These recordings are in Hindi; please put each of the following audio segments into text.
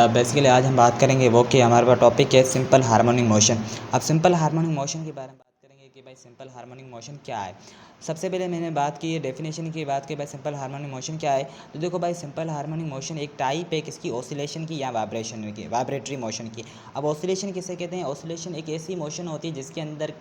बेसिकली आज हम बात करेंगे वो कि हमारे पास टॉपिक है सिंपल हार्मोनिक मोशन। अब सिंपल हार्मोनिक मोशन के बारे में बात करेंगे कि भाई सिंपल हार्मोनिक मोशन क्या है। सबसे पहले मैंने बात की है डेफिनेशन की बात की भाई सिंपल हार्मोनिक मोशन क्या है। तो देखो भाई सिंपल हार्मोनिक मोशन एक टाइप है किसकी, ऑसिलेशन की या वाइब्रेशन की, वाइब्रेटरी मोशन की। अब ऑसिलेशन किसे कहते हैं, ऑसिलेशन एक ऐसी मोशन होती है जिसके अंदर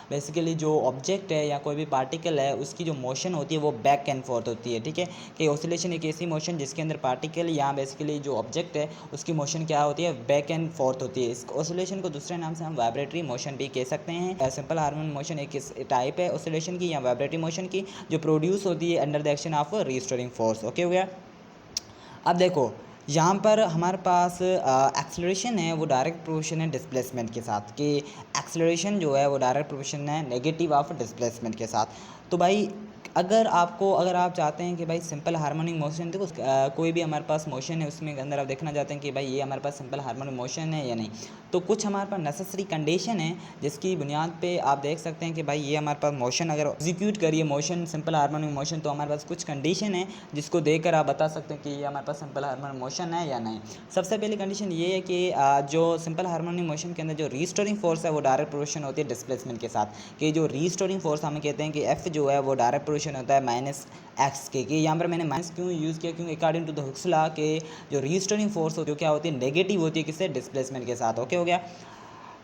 बेसिकली जो ऑब्जेक्ट है या कोई भी पार्टिकल है उसकी जो मोशन होती है वो बैक एंड फोर्थ होती है। ठीक है कि ऑसिलेशन एक ऐसी मोशन जिसके अंदर पार्टिकल या बेसिकली जो ऑब्जेक्ट है उसकी मोशन क्या होती है, बैक एंड फोर्थ होती है। इस ऑसिलेशन को दूसरे नाम से हम वाइब्रेटरी मोशन भी कह सकते हैं। सिंपल हार्मोनिक मोशन एक टाइप है ऑसिलेशन की या वाइब्रेटरी मोशन की जो प्रोड्यूस होती है under the action of restoring force. Okay हो गया। अब देखो यहाँ पर हमारे पास एक्सेलरेशन है वो डायरेक्ट प्रोपोर्शन है डिस्प्लेसमेंट के साथ, कि एक्सेलरेशन जो है वो डायरेक्ट प्रोपोर्शन है नेगेटिव ऑफ डिस्प्लेसमेंट के साथ। तो भाई अगर आप चाहते हैं कि भाई सिंपल हार्मोनिक मोशन, देखो कोई भी हमारे पास मोशन है उसमें अंदर आप देखना चाहते हैं कि भाई ये हमारे पास सिंपल हार्मोनिक मोशन है या नहीं, तो कुछ हमारे पास नेसेसरी कंडीशन है जिसकी बुनियाद पे आप देख सकते हैं कि भाई ये हमारे पास मोशन अगर एग्जीक्यूट करिए मोशन सिंपल हार्मोनिक मोशन, तो हमारे पास कुछ कंडीशन है जिसको देखकर आप बता सकते हैं कि ये हमारे पास सिंपल हार्मोनिक मोशन है या नहीं। सबसे पहली कंडीशन ये है कि जो सिंपल हार्मोनिक मोशन के अंदर जो रीस्टोरिंग फोर्स है वो डायरेक्ट प्रोपोर्शन होती है डिस्प्लेसमेंट के साथ, कि जो रीस्टोरिंग फोर्स हमें कहते हैं कि एफ जो है वो डायरेक्ट प्रोपोर्शन होता है माइनस एक्स के। कि यहाँ पर मैंने माइनस क्यों यूज़ किया, क्योंकि according to the Hooke's law के जो रीस्टोरिंग फोर्स जो क्या होती है नेगेटिव होती है किससे, डिस्प्लेसमेंट के साथ। ओके हो गया।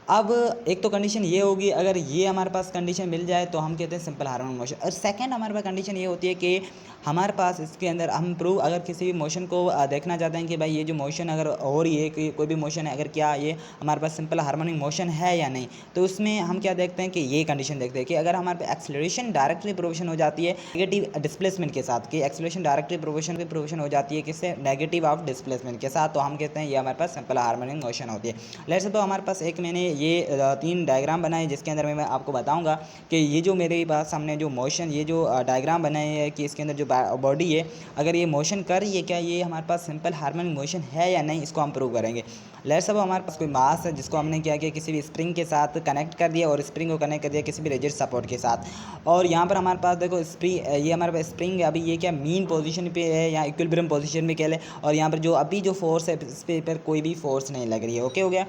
अब एक तो कंडीशन ये होगी, अगर ये हमारे पास कंडीशन मिल जाए तो हम कहते हैं सिंपल हार्मोनिक मोशन। और सेकंड हमारे पास कंडीशन ये होती है कि हमारे पास इसके अंदर हम प्रूव अगर किसी भी मोशन को देखना चाहते हैं कि भाई ये जो मोशन अगर हो रही है कि कोई भी मोशन है अगर क्या ये हमारे पास सिंपल हार्मोनिक मोशन है या नहीं, तो उसमें हम क्या देखते हैं कि ये कंडीशन देखते हैं कि अगर हमारे पास एक्सेलरेशन डायरेक्टली प्रोपोर्शन हो जाती है नेगेटिव डिस्प्लेसमेंट के साथ, कि एक्सेलरेशन डायरेक्टली प्रोपोर्शन हो जाती है किससे, नेगेटिव ऑफ डिस्प्लेसमेंट के साथ, तो हम कहते हैं ये हमारे पास सिंपल हार्मोनिक मोशन होती है। लेट्स से तो हमारे पास एक मैंने ये 3 डायग्राम बनाए जिसके अंदर मैं आपको बताऊंगा कि ये जो मेरे पास सामने जो मोशन ये जो डायग्राम बनाए हैं कि इसके अंदर जो बॉडी है अगर ये मोशन कर रही है क्या ये हमारे पास सिंपल हार्मोनिक मोशन है या नहीं, इसको हम प्रूव करेंगे। लेट्स सपोज हमारे पास कोई मास है जिसको हमने क्या किया, किसी भी स्प्रिंग के साथ कनेक्ट कर दिया और स्प्रिंग को कनेक्ट कर दिया किसी भी रिजिड सपोर्ट के साथ। और यहाँ पर हमारे पास देखो स्प्रिंग, ये हमारे पास स्प्रिंग अभी ये क्या मीन पोजीशन पे है या इक्विलिब्रियम पोजीशन में कह ले, और यहाँ पर जो अभी जो फोर्स है इस पर कोई भी फोर्स नहीं लग रही है। ओके हो गया।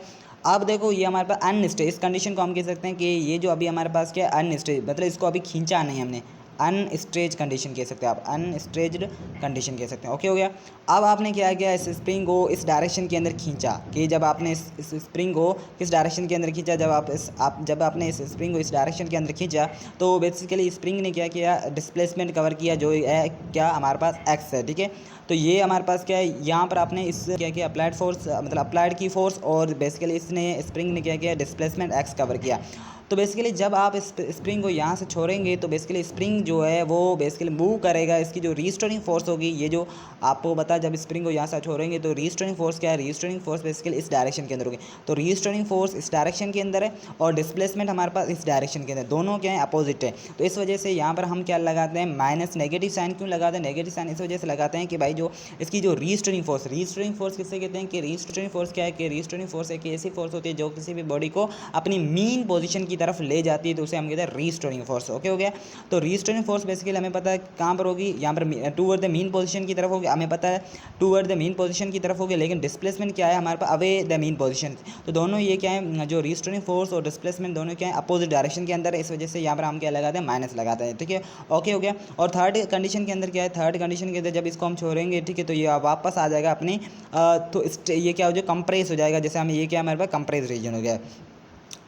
अब देखो ये हमारे पास अनस्टेज, इस कंडीशन को हम कह सकते हैं कि ये जो अभी हमारे पास क्या है अनस्टेज, मतलब इसको अभी खींचा नहीं हमने, अनस्ट्रेज कंडीशन कह सकते हैं आप, अनस्ट्रेज्ड कंडीशन कह सकते हैं। ओके हो गया। अब आपने क्या किया, इस स्प्रिंग को इस डायरेक्शन के अंदर खींचा, कि जब आपने इस स्प्रिंग को किस डायरेक्शन के अंदर खींचा, जब आपने इस स्प्रिंग को इस डायरेक्शन के अंदर खींचा तो बेसिकली स्प्रिंग ने क्या किया, डिस्प्लेसमेंट कवर किया जो है क्या हमारे पास एक्स है। ठीक है, तो ये हमारे पास क्या है, यहाँ पर आपने इस क्या किया अप्लाइड फोर्स, मतलब अप्लाइड की फोर्स, और बेसिकली इसने स्प्रिंग ने क्या किया डिस्प्लेसमेंट एक्स कवर किया। तो बेसिकली जब आप इस स्प्रिंग को यहाँ से छोड़ेंगे तो बेसिकली स्प्रिंग जो है वो बेसिकली मूव करेगा, इसकी जो रीस्टोरिंग फोर्स होगी, ये जो आपको पता है जब स्प्रिंग को यहाँ से छोड़ेंगे तो रीस्टोरिंग फोर्स क्या है, रीस्टोरिंग फोर्स बेसिकली इस डायरेक्शन के अंदर होगी। तो रीस्टोरिंग फोर्स इस डायरेक्शन के अंदर है और डिस्प्लेसमेंट हमारे पास इस डायरेक्शन के अंदर, दोनों क्या है अपोजिट है। तो इस वजह से यहाँ पर हम क्या लगाते हैं, माइनस नेगेटिव साइन क्यों लगाते हैं, नेगेटिव साइन इस वजह से लगाते हैं कि भाई जो इसकी जो रीस्टोरिंग फोर्स किससे कहते हैं, कि रीस्टोरिंग फोर्स क्या है, कि रीस्टोरिंग फोर्स एक ऐसी फोर्स होती है जो किसी भी बॉडी को अपनी मीन पोजीशन की तरफ ले जाती है, तो उसे हम कहते हैं रीस्टोरिंग फोर्स। ओके हो गया। तो रीस्टोरिंग फोर्स बेसिकली हमें पता है कहाँ पर होगी, यहाँ पर टूवर्ड द मीन पोजीशन की तरफ होगी, हमें पता है टूवर्ड द मीन पोजीशन की तरफ होगी, लेकिन डिस्प्लेसमेंट क्या है हमारे pass away the mean position. तो दोनों ये क्या है, जो रीस्टोरिंग फोर्स और डिस्प्लेसमेंट दोनों क्या है अपोजिट डायरेक्शन के अंदर है, इस वजह से यहाँ पर हम क्या लगाते हैं, माइनस लगाते हैं। ठीक है, ओके हो गया। और थर्ड कंडीशन के अंदर क्या है, थर्ड कंडीशन के अंदर जब इसको हम छोड़ेंगे, ठीक है, तो ये वापस आ जाएगा अपनी तो ये क्या हो जाए कंप्रेस हो जाएगा, जैसे हम ये क्या हमारे पास कंप्रेस रीजन हो गया।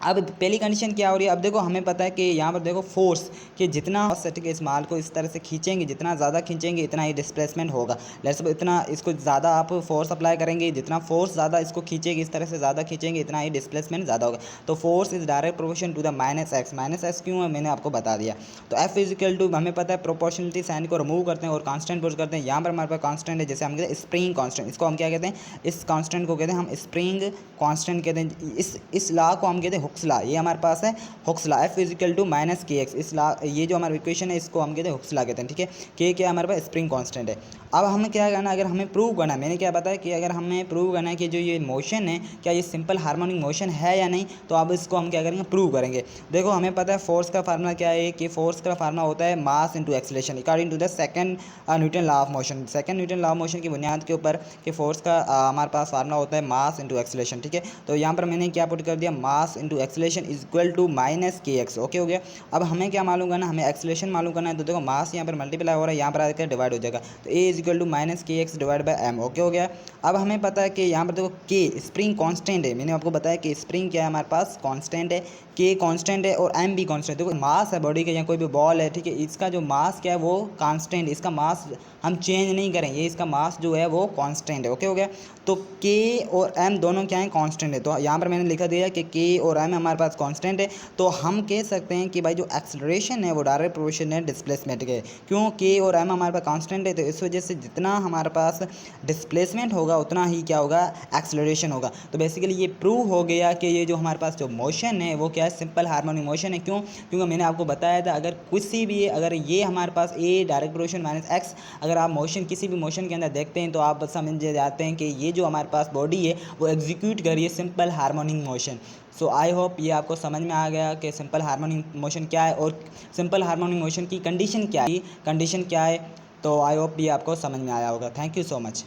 अब पहली कंडीशन क्या हो रही है, अब देखो हमें पता है कि यहाँ पर देखो फोर्स कि जितना ठीक है इस माल को इस तरह से खींचेंगे, जितना ज़्यादा खींचेंगे इतना ही डिस्प्लेसमेंट होगा। लेट्स इतना इसको ज़्यादा आप फोर्स अप्लाई करेंगे, जितना फोर्स ज़्यादा इसको खींचेगी, इस तरह से ज़्यादा खींचेंगे इतना ही डिस्प्लेसमेंट ज़्यादा होगा। तो force is direct proportion to the minus x. Minus x क्यों है मैंने आपको बता दिया। तो एफ इजिकल टू हमें पता है प्रोपोर्शनलिटी साइन को रिमूव करते हैं और कांस्टेंट पुट करते हैं। यहाँ पर हमारे पास कांस्टेंट है, जैसे हम कहते हैं स्प्रिंग कांस्टेंट, इसको हम क्या कहते हैं, इस कांस्टेंट को कहते हैं हम स्प्रिंग कांस्टेंट कहते हैं। इस लॉ को हम कहते हैं हुक्स लॉ, ये हमारे पास है Hooke's law, F is equal to minus k x. इस लॉ, ये जो हमारा इक्वेशन है इसको हम कहते हैं हुक्स लॉ कहते हैं, ठीक है। के क्या हमारे पास स्प्रिंग कांस्टेंट है। अब हमें क्या करना है, अगर हमें प्रूव करना है, मैंने क्या बताया कि अगर हमें प्रूव करना है कि जो ये मोशन है क्या ये सिंपल हार्मोनिक मोशन है या नहीं, तो अब इसको हम क्या करेंगे, प्रूव करेंगे। देखो हमें पता है फोर्स का फार्मूला क्या है कि फोर्स का फार्मूला होता है mass into acceleration according to the second Newton law of motion. Second Newton law of motion की बुनियाद के ऊपर कि फोर्स का हमारे पास फार्मूला होता है मास इंटू एक्सेलरेशन, ठीक है। तो यहाँ पर मैंने क्या पुट कर दिया, mass into acceleration is equal to minus k x, okay हो गया। अब हमें क्या मालूम करना, हमें एक्सेलरेशन मालूम करना है। तो देखो मास यहाँ पर मल्टीप्लाई हो रहा है, यहाँ पर आकर डिवाइड हो जाएगा, तो a is equal to minus k x divide by m, okay हो गया। अब हमें पता है कि यहाँ पर देखो के स्प्रिंग कांस्टेंट है, मैंने आपको बताया कि स्प्रिंग क्या है हमारे पास, कांस्टेंट है, के कांस्टेंट है और एम भी कांस्टेंट। देखो मास है बॉडी का या कोई भी बॉल है, ठीक है, इसका जो मास क्या है वो कांस्टेंट, इसका मास हम चेंज नहीं करेंगे, इसका मास जो है वो कांस्टेंट है, ओके हो गया। तो के और एम दोनों क्या है, कांस्टेंट है। तो यहाँ पर मैंने लिखा दिया कि के और एम हमारे पास कांस्टेंट है, तो हम कह सकते हैं कि भाई जो एक्सेलरेशन है वो डायरेक्ट प्रोपोर्शनल है डिस्प्लेसमेंट के। क्यों, के और एम हमारे पास कांस्टेंट है, तो इस वजह से जितना हमारे पास डिस्प्लेसमेंट होगा उतना ही क्या होगा, एक्सेलरेशन होगा। तो बेसिकली ये प्रूव हो गया कि ये जो हमारे पास जो मोशन है वो क्या है, सिंपल हार्मोनिक मोशन है। क्यों, क्योंकि मैंने आपको बताया था अगर किसी भी, अगर ये हमारे पास ए डायरेक्ट प्रोपोर्शन माइनस एक्स, अगर आप मोशन किसी भी मोशन के अंदर देखते हैं तो आप समझ जाते हैं कि ये जो हमारे पास बॉडी है वो एग्जीक्यूट कर रही है simple harmonic motion. So I hope ये आपको समझ में आ गया कि सिंपल हार्मोनिक मोशन क्या है और सिंपल हार्मोनिक मोशन की कंडीशन क्या है, तो आई होप ये आपको समझ में आया होगा। Thank you so much.